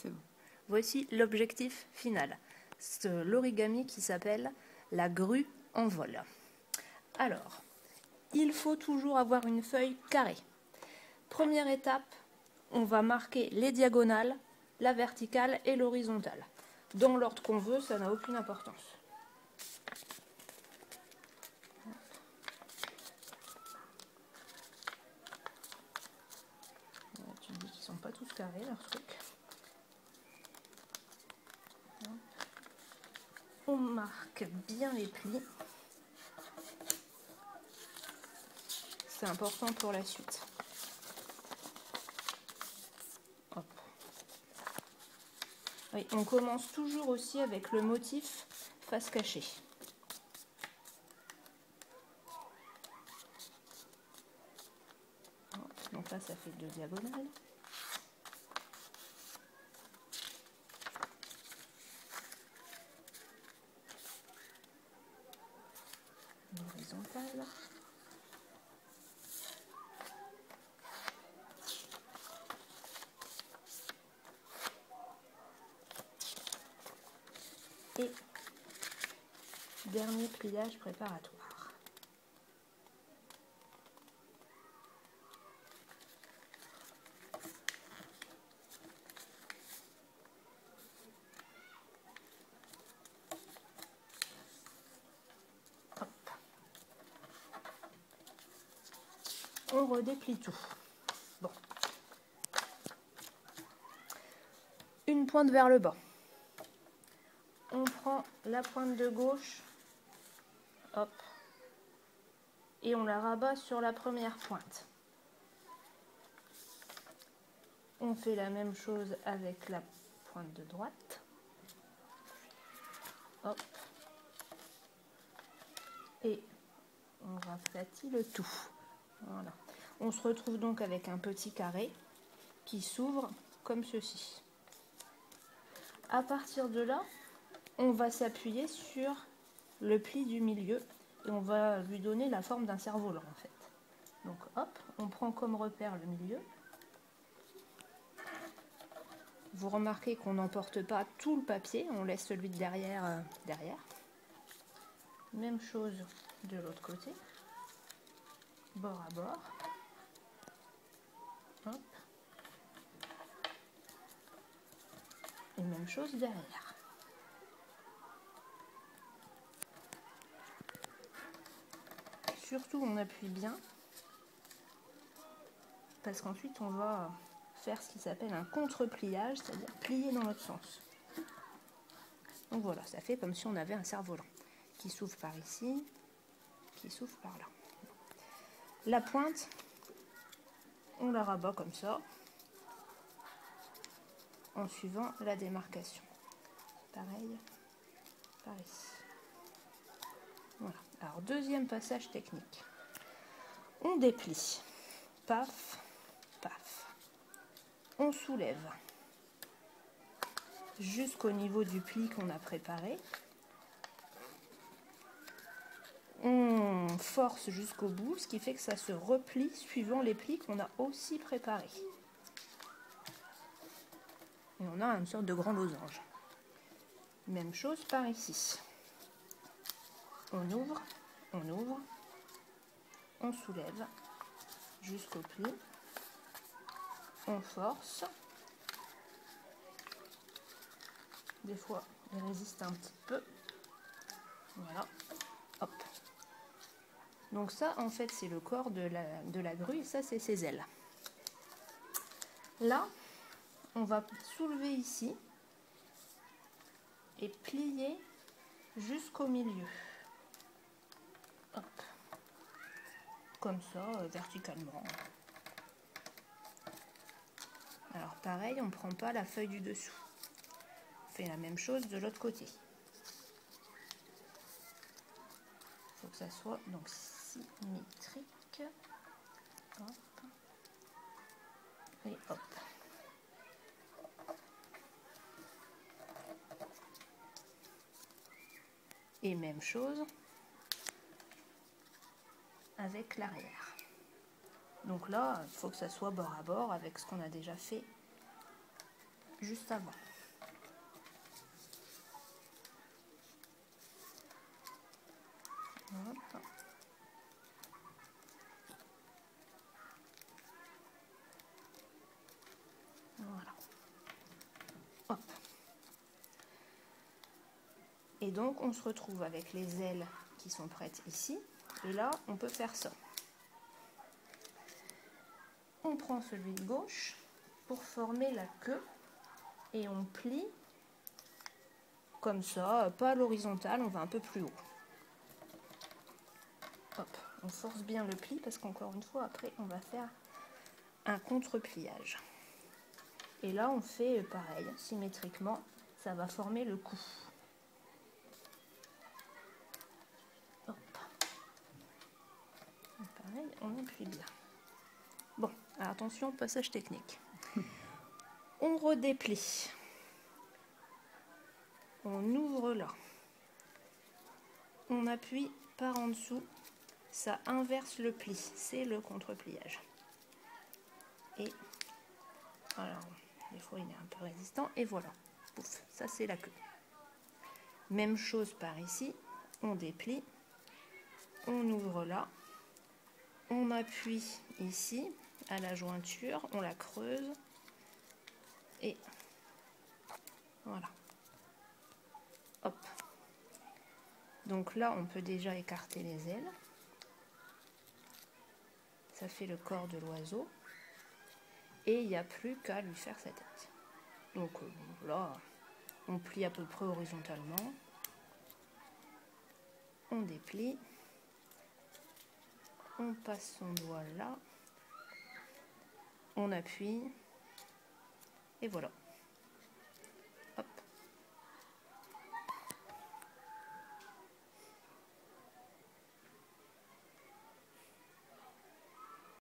C'est bon. Voici l'objectif final. C'est l'origami qui s'appelle la grue en vol. Alors, il faut toujours avoir une feuille carrée. Première étape, on va marquer les diagonales, la verticale et l'horizontale. Dans l'ordre qu'on veut, ça n'a aucune importance. Tu me dis qu'ils ne sont pas tous carrés, leurs trucs. On marque bien les plis. C'est important pour la suite. Hop. Oui, on commence toujours aussi avec le motif face cachée. Hop. Donc là, ça fait 2 diagonales. L'horizontale. Et dernier pliage préparatoire. Hop. On redéplie tout. Bon. Une pointe vers le bas. On prend la pointe de gauche, hop, et on la rabat sur la première pointe. On fait la même chose avec la pointe de droite. Hop. Et on aplatit le tout. Voilà. On se retrouve donc avec un petit carré qui s'ouvre comme ceci. À partir de là, on va s'appuyer sur le pli du milieu et on va lui donner la forme d'un cerf-volant en fait. Donc hop, on prend comme repère le milieu. Vous remarquez qu'on n'emporte pas tout le papier, on laisse celui de derrière derrière. Même chose de l'autre côté, bord à bord. Hop. Et même chose derrière. Surtout on appuie bien parce qu'ensuite on va faire ce qui s'appelle un contre-pliage, c'est-à-dire plier dans l'autre sens. Donc voilà, ça fait comme si on avait un cerf-volant qui s'ouvre par ici, qui s'ouvre par là. La pointe, on la rabat comme ça, en suivant la démarcation. Pareil, par ici. Voilà. Alors, deuxième passage technique. On déplie. Paf, paf. On soulève jusqu'au niveau du pli qu'on a préparé. On force jusqu'au bout, ce qui fait que ça se replie suivant les plis qu'on a aussi préparés. Et on a une sorte de grand losange. Même chose par ici. On ouvre, on soulève jusqu'au pli. On force. Des fois, il résiste un petit peu. Voilà. Hop. Donc ça, en fait, c'est le corps de la grue et ça, c'est ses ailes. Là, on va soulever ici et plier jusqu'au milieu. Hop. Comme ça, verticalement. Alors pareil, on ne prend pas la feuille du dessous. On fait la même chose de l'autre côté. Il faut que ça soit donc symétrique. Hop. Et hop. Et même chose avec l'arrière. Donc là, il faut que ça soit bord à bord avec ce qu'on a déjà fait juste avant. Hop. Voilà. Hop. Et donc on se retrouve avec les ailes qui sont prêtes ici. Et là, on peut faire ça. On prend celui de gauche pour former la queue et on plie comme ça, pas à l'horizontale, on va un peu plus haut. Hop, on force bien le pli parce qu'encore une fois, après, on va faire un contre-pliage. Et là, on fait pareil, symétriquement, ça va former le cou. Hop. Et pareil, on appuie bien. Bon, alors attention, passage technique. On redéplie. On ouvre là. On appuie par en dessous. Ça inverse le pli. C'est le contre-pliage. Et alors, des fois, il est un peu résistant. Et voilà. Pouf, ça, c'est la queue. Même chose par ici. On déplie. On ouvre là. On appuie ici à la jointure. On la creuse. Et voilà. Hop. Donc là, on peut déjà écarter les ailes. Ça fait le corps de l'oiseau. Et il n'y a plus qu'à lui faire sa tête. Donc là, on plie à peu près horizontalement. On déplie. On passe son doigt là. On appuie. Et voilà.